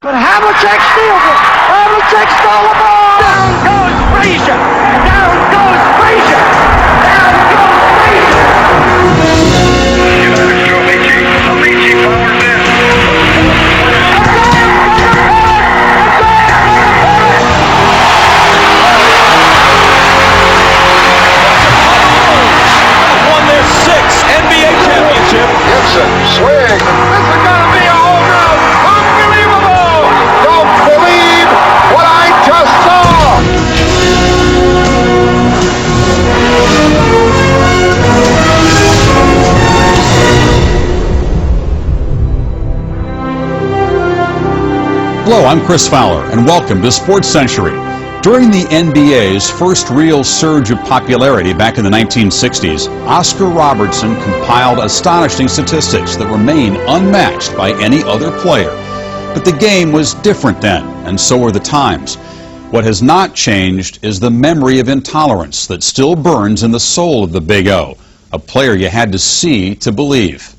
But Havlicek steals it. Havlicek stole the ball. Down goes Frazier. Down goes Frazier. Down goes Frazier. Amici powers in. Won their 6th NBA championship. Gibson, swing. This is going to be a home run. Unbelievable. Don't believe what I just saw. Hello, I'm Chris Fowler, and welcome to Sportscentury. During the NBA's first real surge of popularity back in the 1960s, Oscar Robertson compiled astonishing statistics that remain unmatched by any other player. But the game was different then, and so were the times. What has not changed is the memory of intolerance that still burns in the soul of the Big O, a player you had to see to believe.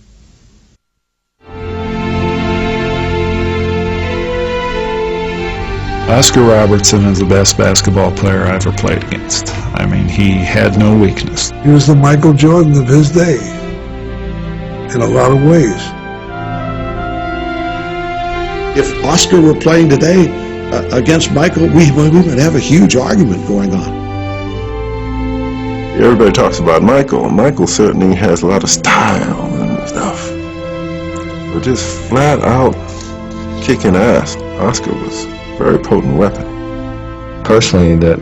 Oscar Robertson is the best basketball player I ever played against. I mean, he had no weakness. He was the Michael Jordan of his day, in a lot of ways. If Oscar were playing today against Michael, we would have a huge argument going on. Everybody talks about Michael, and Michael certainly has a lot of style and stuff. But just flat out kicking ass, Oscar was a very potent weapon. Personally, that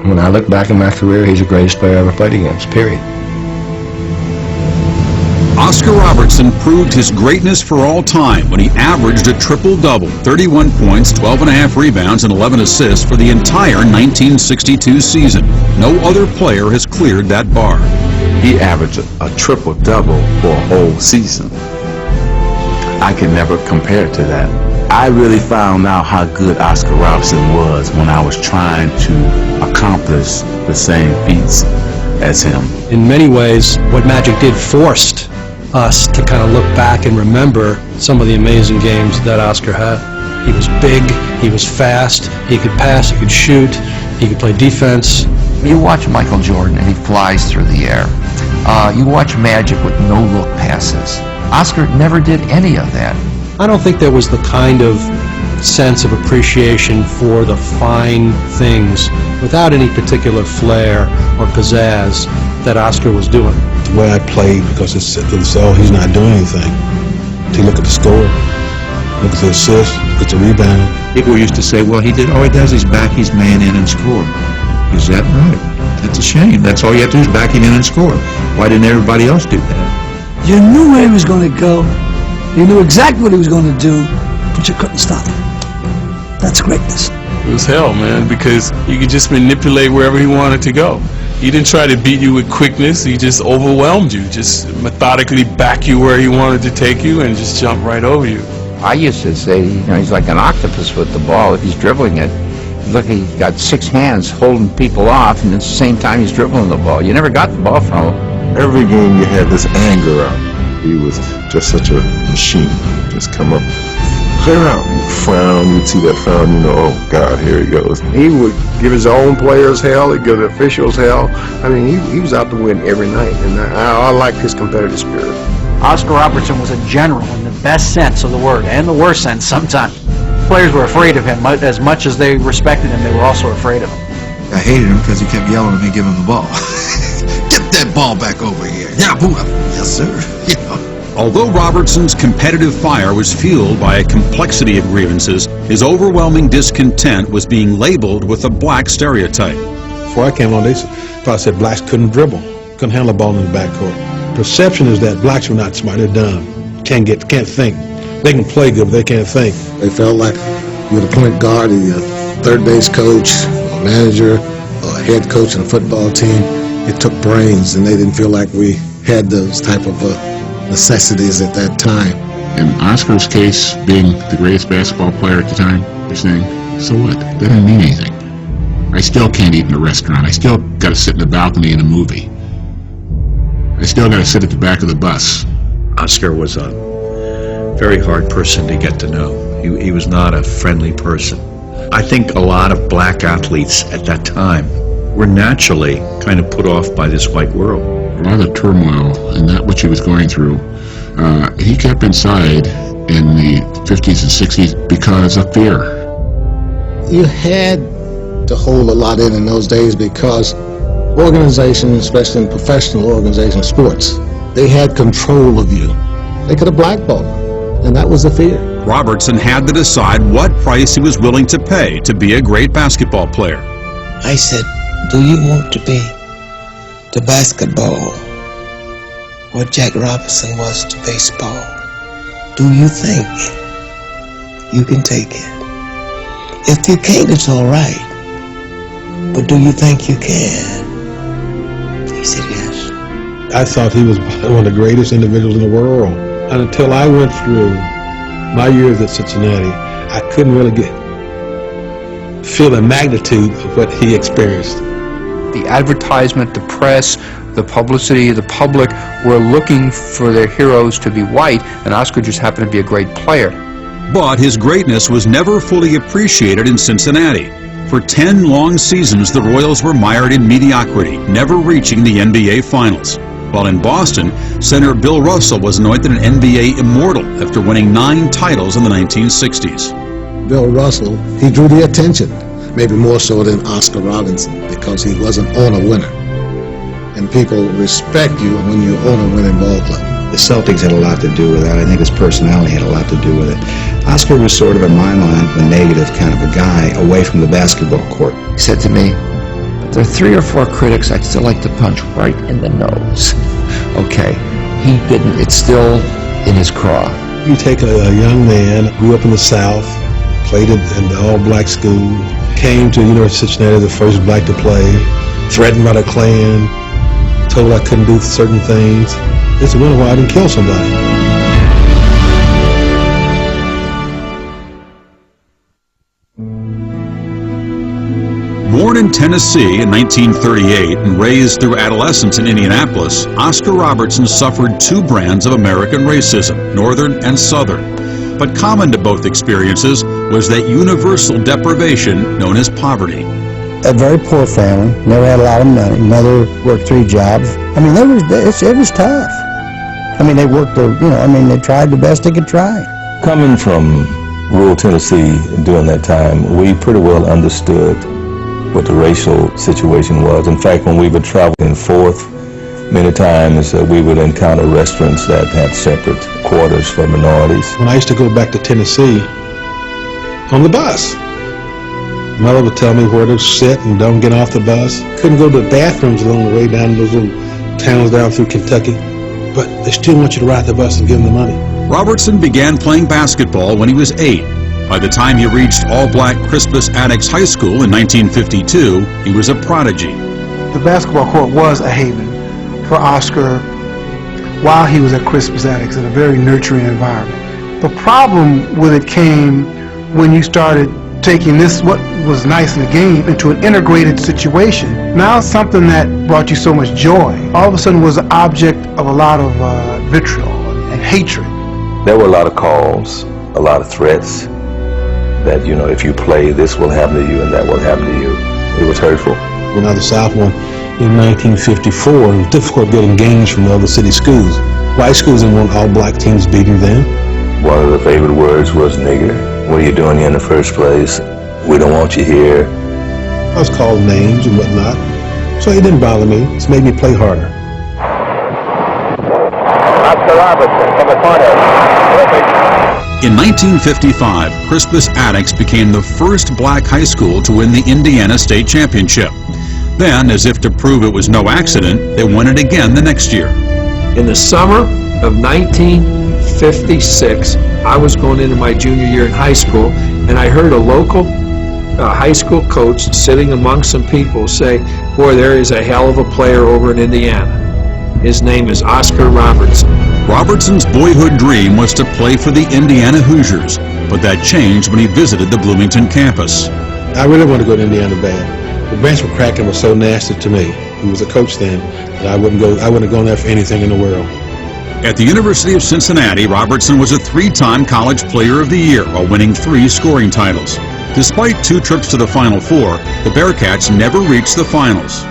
when I look back in my career, he's the greatest player I ever played against, period. Oscar Robertson proved his greatness for all time when he averaged a triple-double, 31 points, 12.5 rebounds, and 11 assists for the entire 1962 season. No other player has cleared that bar. He averaged a triple-double for a whole season. I can never compare to that. I really found out how good Oscar Robertson was when I was trying to accomplish the same feats as him. In many ways, what Magic did forced us to kind of look back and remember some of the amazing games that Oscar had. He was big, he was fast, he could pass, he could shoot, he could play defense. You watch Michael Jordan and he flies through the air. You watch Magic with no-look passes. Oscar never did any of that. I don't think there was the kind of sense of appreciation for the fine things without any particular flair or pizzazz that Oscar was doing. The way I played, because it's he's not doing anything. You look at the score, look at the assist, look at the rebound. People used to say, well, all he does is back his man in and score. Is that right? That's a shame. That's all you have to do is back him in and score. Why didn't everybody else do that? You knew where he was going to go. You knew exactly what he was going to do, but you couldn't stop him. That's greatness. It was hell, man, because you could just manipulate wherever he wanted to go. He didn't try to beat you with quickness. He just overwhelmed you, just methodically back you where he wanted to take you and just jump right over you. I used to say, he's like an octopus with the ball. If he's dribbling it, look, he's got 6 hands holding people off, and at the same time he's dribbling the ball. You never got the ball from him. Every game you had this anger out. He was just such a machine. Just come up, clear out, you frown, you'd see that frown, you know, oh God, here he goes. He would give his own players hell, he'd give the officials hell. I mean, he was out to win every night, and I liked his competitive spirit. Oscar Robertson was a general in the best sense of the word, and the worst sense sometimes. Players were afraid of him. As much as they respected him, they were also afraid of him. I hated him because he kept yelling at me, give him the ball. Get that ball back over here. Yeah, boom. Yes, sir. Yeah. Although Robertson's competitive fire was fueled by a complexity of grievances, his overwhelming discontent was being labeled with a black stereotype. Before I came on, they probably said blacks couldn't dribble, couldn't handle the ball in the backcourt. Perception is that blacks were not smart, they're dumb, can't think. They can play good, but they can't think. They felt like you were the point guard, the third base coach, a manager, a head coach in a football team. It took brains, and they didn't feel like we had those type of necessities at that time. In Oscar's case, being the greatest basketball player at the time, you're saying, so what? That doesn't mean anything. I still can't eat in a restaurant. I still got to sit in the balcony in a movie. I still got to sit at the back of the bus. Oscar was very hard person to get to know. He was not a friendly person. I think a lot of black athletes at that time were naturally kind of put off by this white world. A lot of turmoil and that which he was going through, he kept inside in the 50s and 60s because of fear. You had to hold a lot in those days because organizations, especially in professional organizations, sports, they had control of you. They could have blackballed you, and that was the fear. Robertson had to decide what price he was willing to pay to be a great basketball player. I said, do you want to be to basketball what Jack Robertson was to baseball? Do you think you can take it? If you can't, it's all right. But do you think you can? He said yes. I thought he was one of the greatest individuals in the world. And until I went through my years at Cincinnati, I couldn't really feel the magnitude of what he experienced. The advertisement, the press, the publicity, the public were looking for their heroes to be white, and Oscar just happened to be a great player. But his greatness was never fully appreciated in Cincinnati. For 10 long seasons, the Royals were mired in mediocrity, never reaching the NBA Finals. While in Boston, center Bill Russell was anointed an NBA immortal after winning 9 titles in the 1960s. Bill Russell, he drew the attention, maybe more so than Oscar Robertson, because he wasn't on a winner. And people respect you when you own a winning ball club. The Celtics had a lot to do with that. I think his personality had a lot to do with it. Oscar was sort of, in my mind, a negative kind of a guy away from the basketball court. He said to me, there are 3 or 4 critics I'd still like to punch right in the nose. Okay, he didn't. It's still in his craw. You take a young man, grew up in the South, played in the all-black school, came to the University of Cincinnati, the first black to play, threatened by the Klan, told I couldn't do certain things. It's a wonder why I didn't kill somebody. Born in Tennessee in 1938 and raised through adolescence in Indianapolis, Oscar Robertson suffered 2 brands of American racism, Northern and Southern. But common to both experiences was that universal deprivation known as poverty. A very poor family, never had a lot of money. Mother worked 3 jobs. I mean, it was tough. I mean, they worked they tried the best they could try. Coming from rural Tennessee during that time, we pretty well understood what the racial situation was. In fact, when we would travel in Fourth, many times we would encounter restaurants that had separate quarters for minorities. When I used to go back to Tennessee on the bus, Mother would tell me where to sit and don't get off the bus. Couldn't go to the bathrooms along the way down those little towns down through Kentucky, but they still want you to ride the bus and give them the money. Robertson began playing basketball when he was 8. By the time he reached all-black Crispus Attucks High School in 1952, he was a prodigy. The basketball court was a haven for Oscar while he was at Crispus Attucks in a very nurturing environment. The problem with it came when you started taking this, what was nice in the game, into an integrated situation. Now something that brought you so much joy, all of a sudden was an object of a lot of vitriol and hatred. There were a lot of calls, a lot of threats that, if you play, this will happen to you and that will happen to you. It was hurtful. When I was a sophomore in 1954, it was difficult getting games from the other city schools. White schools didn't want all black teams beating them. One of the favorite words was nigger. What are you doing here in the first place? We don't want you here. I was called names and whatnot, so it didn't bother me. It's made me play harder. Oscar Robertson from the corner. In 1955, Crispus Attucks became the first black high school to win the Indiana State Championship. Then, as if to prove it was no accident, they won it again the next year. In the summer of 1956, I was going into my junior year in high school, and I heard a local high school coach sitting among some people say, boy, there is a hell of a player over in Indiana. His name is Oscar Robertson. Robertson's boyhood dream was to play for the Indiana Hoosiers, but that changed when he visited the Bloomington campus. I really wanted to go to Indiana bad. But Vance McCracken was so nasty to me. He was a coach then, that I wouldn't have gone there for anything in the world. At the University of Cincinnati, Robertson was a 3-time College Player of the Year while winning 3 scoring titles. Despite 2 trips to the Final Four, the Bearcats never reached the finals.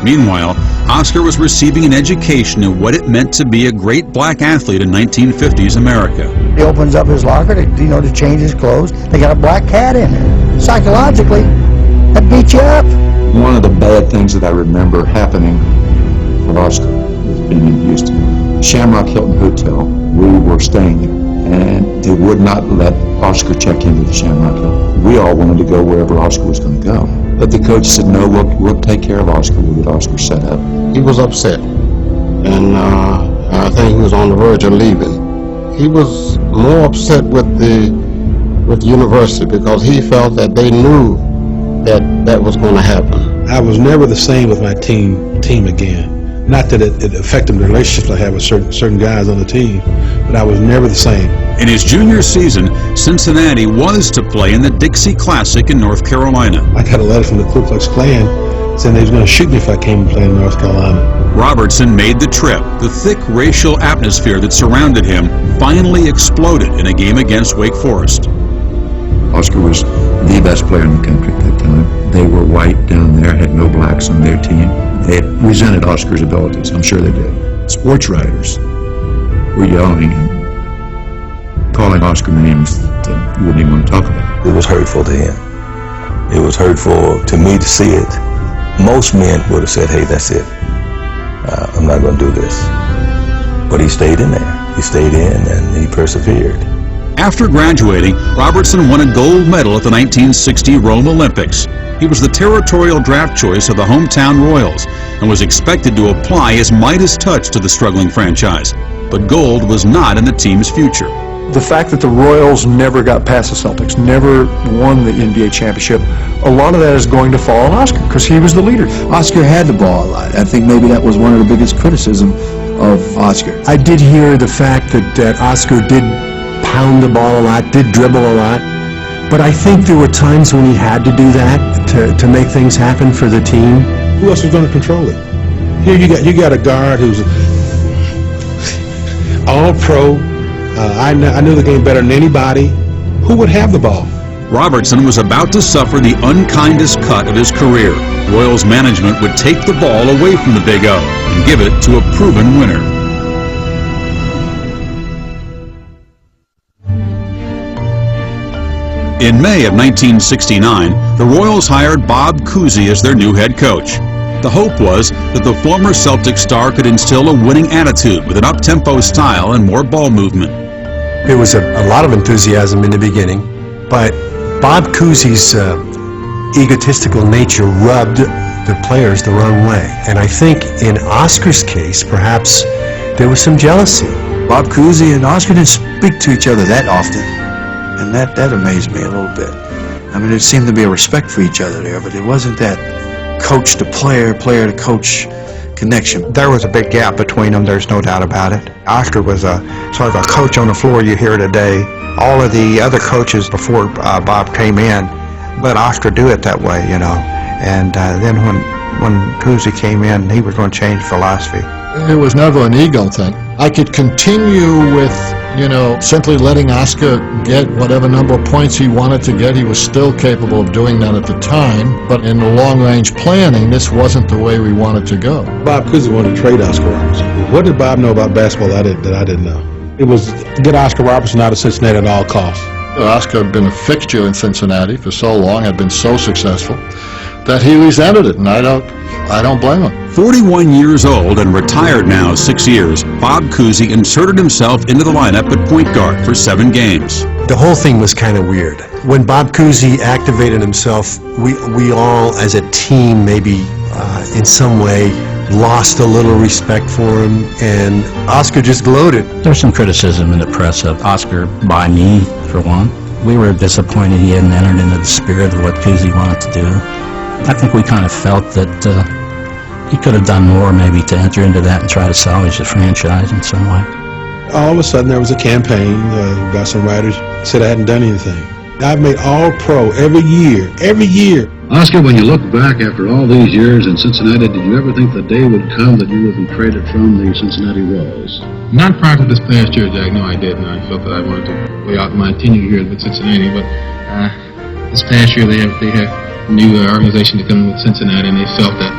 Meanwhile, Oscar was receiving an education in what it meant to be a great black athlete in 1950s America. He opens up his locker to change his clothes. They got a black cat in there. Psychologically, that beats you up. One of the bad things that I remember happening for Oscar was being in Houston. Shamrock Hilton Hotel, we were staying there, and they would not let Oscar check into the Shamrock Hilton. We all wanted to go wherever Oscar was going to go. But the coach said, no, we'll take care of Oscar. We'll get Oscar set up. He was upset, and I think he was on the verge of leaving. He was more upset with the university because he felt that they knew that was going to happen. I was never the same with my team again. Not that it affected the relationships I had with certain guys on the team, but I was never the same. In his junior season, Cincinnati was to play in the Dixie Classic in North Carolina. I got a letter from the Ku Klux Klan saying they was going to shoot me if I came and played in North Carolina. Robertson made the trip. The thick racial atmosphere that surrounded him finally exploded in a game against Wake Forest. Oscar was the best player in the country at that time. They were white down there, had no blacks on their team. They resented Oscar's abilities. I'm sure they did. Sports writers were yelling and calling Oscar names that we wouldn't even want to talk about. It was hurtful to him. It was hurtful to me to see it. Most men would have said, hey, that's it. I'm not going to do this. But he stayed in there. He stayed in and he persevered. After graduating, Robertson won a gold medal at the 1960 Rome Olympics. He was the territorial draft choice of the hometown Royals and was expected to apply his Midas touch to the struggling franchise. But gold was not in the team's future. The fact that the Royals never got past the Celtics, never won the NBA championship, a lot of that is going to fall on Oscar because he was the leader. Oscar had the ball a lot. I think maybe that was one of the biggest criticism of Oscar. I did hear the fact that Oscar did pound the ball a lot, did dribble a lot, but I think there were times when he had to do that to make things happen for the team. Who else was going to control it? Here you got a guard who's all pro. I knew the game better than anybody. Who would have the ball? Robertson was about to suffer the unkindest cut of his career. Royals management would take the ball away from the Big O and give it to a proven winner. In May of 1969, the Royals hired Bob Cousy as their new head coach. The hope was that the former Celtic star could instill a winning attitude with an up-tempo style and more ball movement. There was a lot of enthusiasm in the beginning, but Bob Cousy's egotistical nature rubbed the players the wrong way. And I think in Oscar's case, perhaps there was some jealousy. Bob Cousy and Oscar didn't speak to each other that often, and that amazed me a little bit. I mean, there seemed to be a respect for each other there, but it wasn't that coach to player, player to coach connection. There was a big gap between them, there's no doubt about it. Oscar was a sort of a coach on the floor you hear today. All of the other coaches before Bob came in let Oscar do it that way, you know. And then when Cousy came in, he was going to change philosophy. It was never an ego thing. I could continue with, simply letting Oscar get whatever number of points he wanted to get. He was still capable of doing that at the time. But in the long-range planning, this wasn't the way we wanted to go. Bob Cousy wanted to trade Oscar Robertson. What did Bob know about basketball that I didn't know? It was get Oscar Robertson out of Cincinnati at all costs. Oscar had been a fixture in Cincinnati for so long, had been so successful, that he resented it, and I don't blame him. 41 years old and retired now 6 years, Bob Cousy inserted himself into the lineup at point guard for 7 games. The whole thing was kind of weird. When Bob Cousy activated himself, we all as a team maybe in some way lost a little respect for him, and Oscar just gloated. There's some criticism in the press of Oscar by me, for one. We were disappointed he hadn't entered into the spirit of what Cousy wanted to do. I think we kind of felt that he could have done more maybe to enter into that and try to salvage the franchise in some way. All of a sudden there was a campaign by some writers said I hadn't done anything. I've made all pro every year. Oscar, when you look back after all these years in Cincinnati, did you ever think the day would come that you would be traded from the Cincinnati Royals? Not prior to this past year, Jack. No, I didn't. I felt that I wanted to play out my tenure here with Cincinnati, but this past year they have a new organization to come with Cincinnati, and they felt that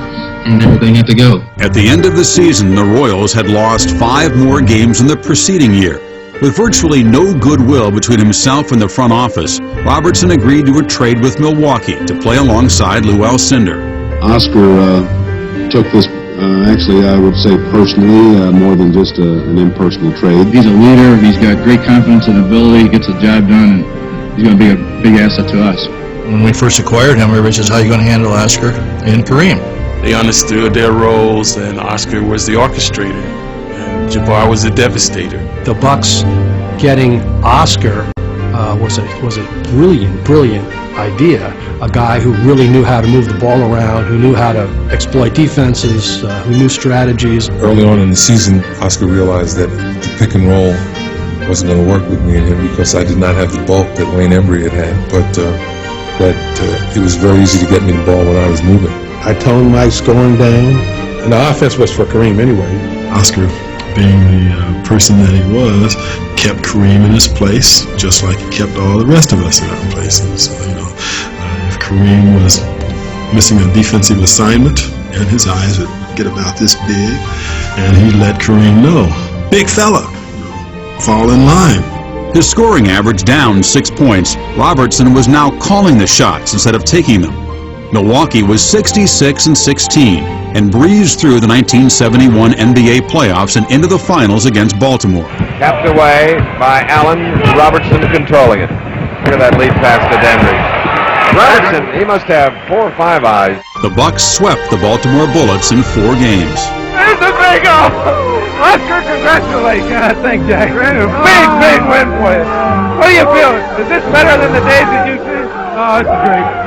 everything had to go. At the end of the season, the Royals had lost 5 more games than the preceding year. With virtually no goodwill between himself and the front office, Robertson agreed to a trade with Milwaukee to play alongside Lou Alcindor. Oscar took this, actually, I would say personally, more than just an impersonal trade. He's a leader. He's got great confidence and ability. He gets the job done, and he's going to be a big asset to us. When we first acquired him, everybody says, how are you going to handle Oscar and Kareem? They understood their roles, and Oscar was the orchestrator, and Jabbar was the devastator. The Bucks getting Oscar was a brilliant idea. A guy who really knew how to move the ball around, who knew how to exploit defenses, who knew strategies. Early on in the season, Oscar realized that the pick and roll wasn't going to work with me and him because I did not have the bulk that Wayne Embry had, but that it was very easy to get me the ball when I was moving. I toned my scoring down, and the offense was for Kareem anyway. Oscar, being the person that he was, kept Kareem in his place, just like he kept all the rest of us in our places. So, if Kareem was missing a defensive assignment, and his eyes would get about this big, and he'd let Kareem know, big fella, fall in line. His scoring average down 6 points. Robertson was now calling the shots instead of taking them. Milwaukee was 66-16 and breezed through the 1971 NBA playoffs and into the finals against Baltimore. Capped away by Allen, Robertson controlling it. Look at that lead pass to Denry. Robertson, he must have 4 or 5 eyes. The Bucks swept the Baltimore Bullets in 4 games. There's a big goal! Oscar, congratulations. Thank Jack. Big win for you. What are you feeling? Is this better than the days that you see? Oh, it's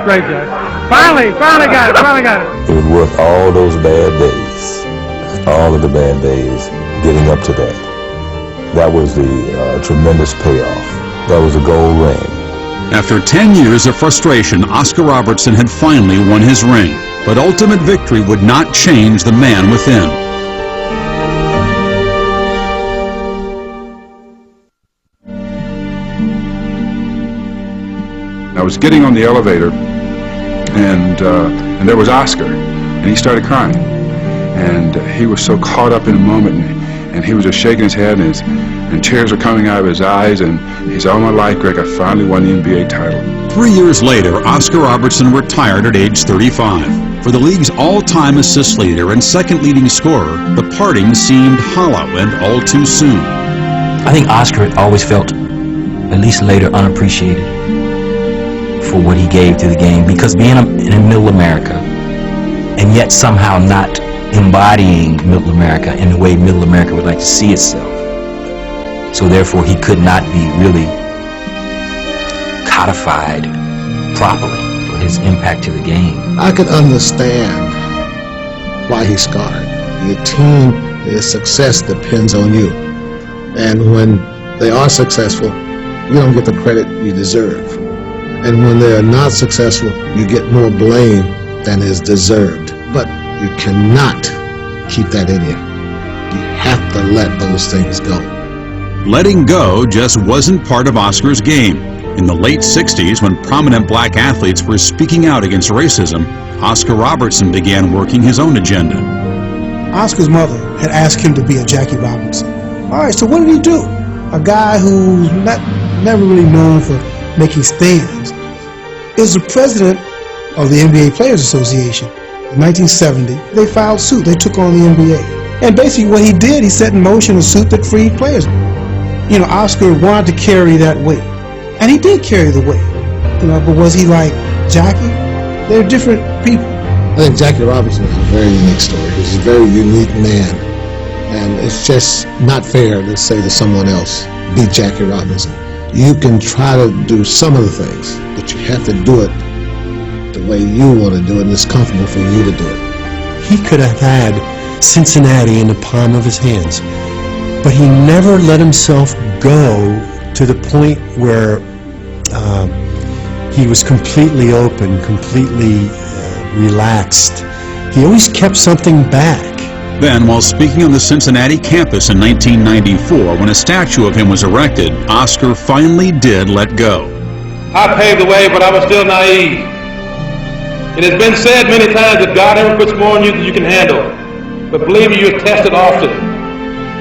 great, Jack. Finally got it. It was worth all those bad days, all of the bad days, getting up to that. That was the tremendous payoff. That was a gold ring. After 10 years of frustration, Oscar Robertson had finally won his ring. But ultimate victory would not change the man within. I was getting on the elevator, and there was Oscar, and he started crying, and he was so caught up in the moment, and he was just shaking his head, and tears were coming out of his eyes, and he said, "All my life, Greg, I finally won the NBA title." 3 years later, Oscar Robertson retired at age 35. For the league's all-time assist leader and second leading scorer, the parting seemed hollow and all too soon. I think Oscar always felt, at least later, unappreciated for what he gave to the game, because being in Middle America and yet somehow not embodying Middle America in the way Middle America would like to see itself. So therefore he could not be really codified properly for his impact to the game. I could understand why he's scarred. Your team, their success depends on you. And when they are successful, you don't get the credit you deserve. And when they are not successful, you get more blame than is deserved. But you cannot keep that in you. You have to let those things go. Letting go just wasn't part of Oscar's game. In the late 60s, when prominent black athletes were speaking out against racism, Oscar Robertson began working his own agenda. Oscar's mother had asked him to be a Jackie Robinson. All right, so what did he do? A guy who's never really known for making stands is the president of the NBA Players Association. In 1970, they filed suit. They took on the NBA. And basically what he did, he set in motion a suit that freed players. You know, Oscar wanted to carry that weight. And he did carry the weight. You know, but was he like Jackie? They're different people. I think Jackie Robinson is a very unique story. He's a very unique man. And it's just not fair to say to someone else, be Jackie Robinson. You can try to do some of the things, but you have to do it the way you want to do it, and it's comfortable for you to do it. He could have had Cincinnati in the palm of his hands, but he never let himself go to the point where He was completely open, completely relaxed. He always kept something back. Then, while speaking on the Cincinnati campus in 1994, when a statue of him was erected, Oscar finally did let go. I paved the way, but I was still naive. It has been said many times that God never puts more on you than you can handle. But believe me, you're tested often.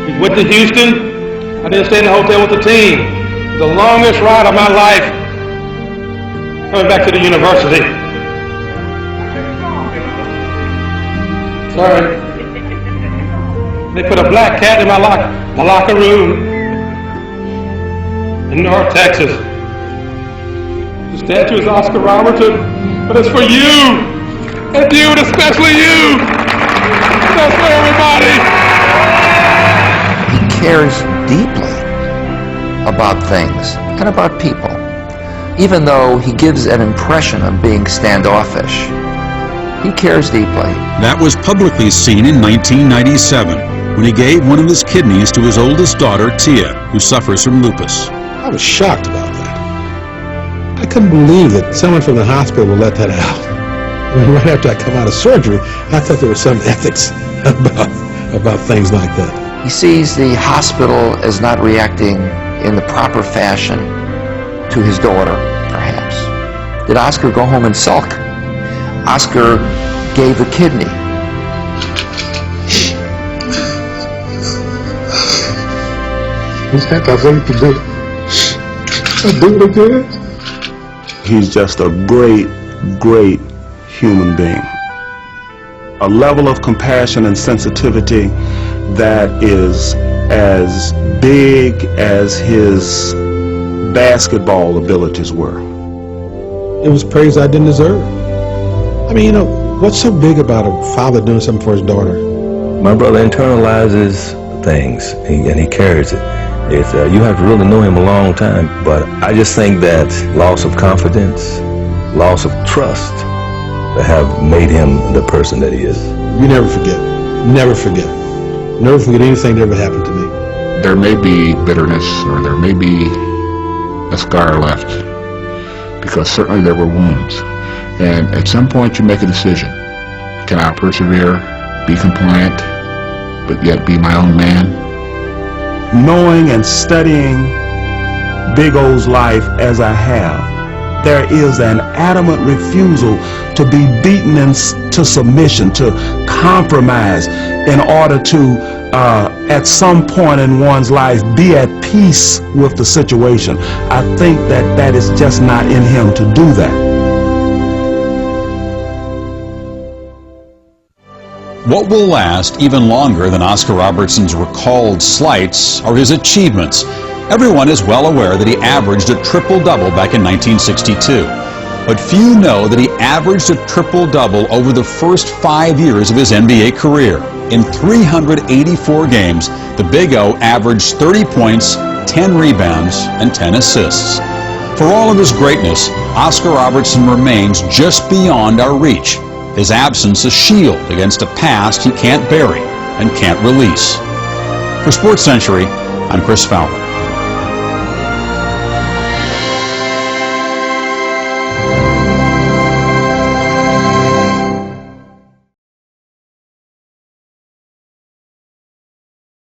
We went to Houston. I didn't stay in the hotel with the team. The longest ride of my life coming back to the university. Sorry. They put a black cat in my locker room in North Texas. The statue is Oscar Robertson, but it's for you, and you, and especially you. That's for everybody. He cares deeply about things and about people, even though he gives an impression of being standoffish. He cares deeply. That was publicly seen in 1997. When he gave one of his kidneys to his oldest daughter, Tia, who suffers from lupus. I was shocked about that. I couldn't believe that someone from the hospital would let that out. I mean, right after I come out of surgery, I thought there was some ethics about things like that. He sees the hospital as not reacting in the proper fashion to his daughter, perhaps. Did Oscar go home and sulk? Oscar gave a kidney. He's just a great, great human being. A level of compassion and sensitivity that is as big as his basketball abilities were. It was praise I didn't deserve. I mean, you know, what's so big about a father doing something for his daughter? My brother internalizes things, and he carries it. You have to really know him a long time, but I just think that loss of confidence, loss of trust, that have made him the person that he is. You never forget. Never forget. Never forget anything that ever happened to me. There may be bitterness, or there may be a scar left, because certainly there were wounds. And at some point you make a decision. Can I persevere, be compliant, but yet be my own man? Knowing and studying Big O's life as I have, there is an adamant refusal to be beaten into submission, to compromise in order to, at some point in one's life, be at peace with the situation. I think that that is just not in him to do that. What will last even longer than Oscar Robertson's recalled slights are his achievements. Everyone is well aware that he averaged a triple-double back in 1962. But few know that he averaged a triple-double over the first 5 years of his NBA career. In 384 games, the Big O averaged 30 points, 10 rebounds, and 10 assists. For all of his greatness, Oscar Robertson remains just beyond our reach. His absence a shield against a past he can't bury and can't release. For SportsCentury, I'm Chris Fowler.